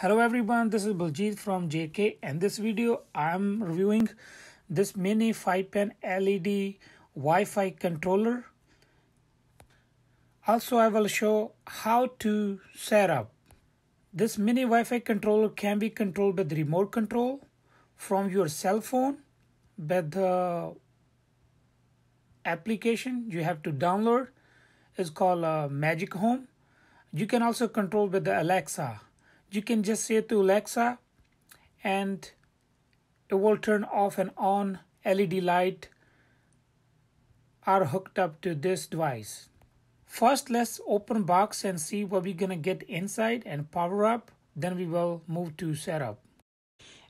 Hello everyone, this is Baljit from JK, and this video I'm reviewing this mini 5-pin LED Wi-Fi controller. Also I will show how to set up. This mini Wi-Fi controller can be controlled by the remote control from your cell phone with the application you have to download. It's called Magic Home. You can also control with the Alexa. You can just say to Alexa and it will turn off and on LED light are hooked up to this device. First, let's open box and see what we're gonna get inside and power up. Then we will move to setup.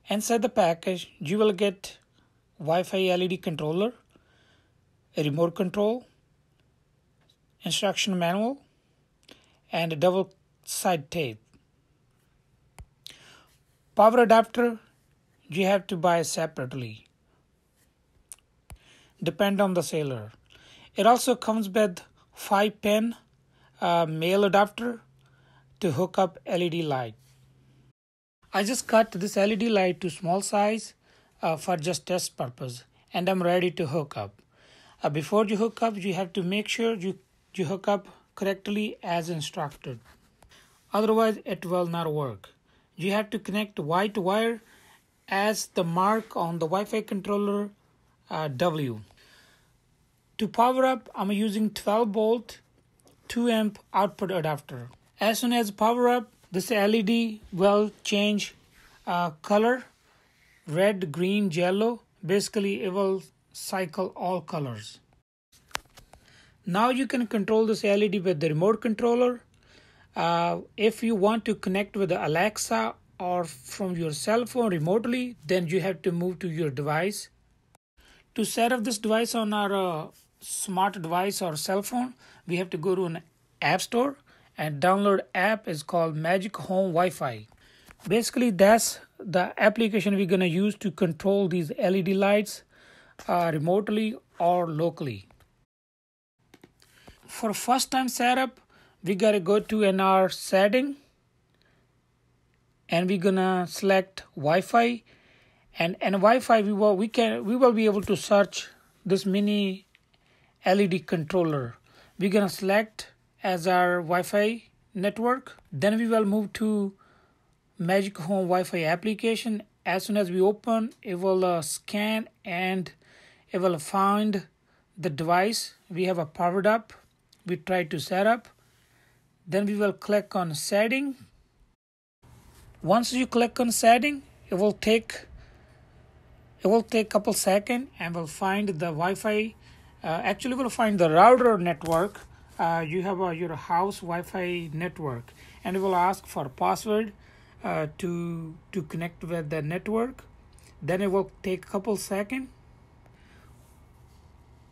Inside the package, you will get Wi-Fi LED controller, a remote control, instruction manual, and a double side tape. Power adapter you have to buy separately. Depend on the seller. It also comes with 5-pin male adapter to hook up LED light. I just cut this LED light to small size for just test purpose, and I'm ready to hook up. Before you hook up, you have to make sure you hook up correctly as instructed. Otherwise, it will not work. You have to connect white wire as the mark on the Wi-Fi controller W. To power up, I'm using 12 volt 2 amp output adapter. As soon as power up, this LED will change color, red, green, yellow. Basically, it will cycle all colors. Now you can control this LED with the remote controller. If you want to connect with the Alexa or from your cell phone remotely, then you have to move to your device. To set up this device on our smart device or cell phone, we have to go to an app store and download app is called Magic Home Wi-Fi. Basically, that's the application we're going to use to control these LED lights remotely or locally. For first time setup, we gotta go to our setting and we're gonna select Wi-Fi, and Wi-Fi we will be able to search this mini LED controller. We're gonna select as our Wi-Fi network. Then we will move to Magic Home Wi-Fi application. As soon as we open, it will scan and it will find the device we have powered up. We try to set up. Then we will click on setting. Once you click on setting, it will take a couple seconds and will find the Wi-Fi. Actually, will find the router network. You have your house Wi-Fi network, and it will ask for a password to connect with the network. Then it will take a couple seconds,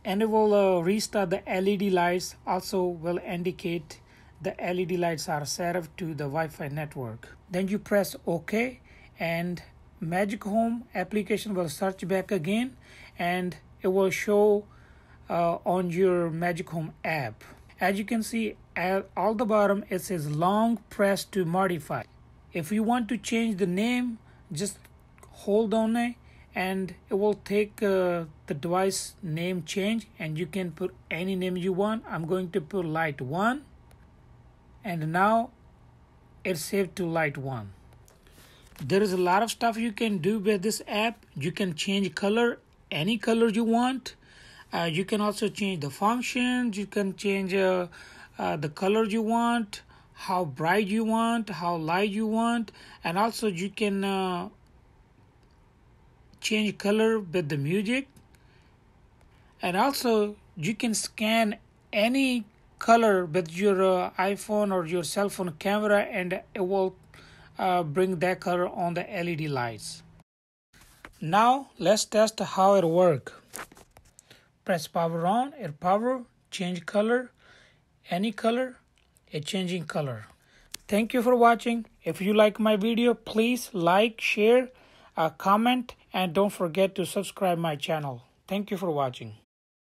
and it will restart the LED lights. Also will indicate the LED lights are set up to the Wi-Fi network. Then you press OK and Magic Home application will search back again and it will show on your Magic Home app. As you can see at all the bottom, it says long press to modify. If you want to change the name, just hold on it and it will take the device name change, and you can put any name you want. I'm going to put Light 1. And now it's saved to Light 1. There is a lot of stuff you can do with this app. You can change color, any color you want. You can also change the functions. You can change the color you want, how bright you want, how light you want. And also you can change color with the music. And also you can scan any color with your iPhone or your cell phone camera, and it will bring that color on the LED lights. Now let's test how it works. Press power on, it power, change color, any color, it changing color. Thank you for watching. If you like my video, please like, share, comment, and don't forget to subscribe my channel. Thank you for watching.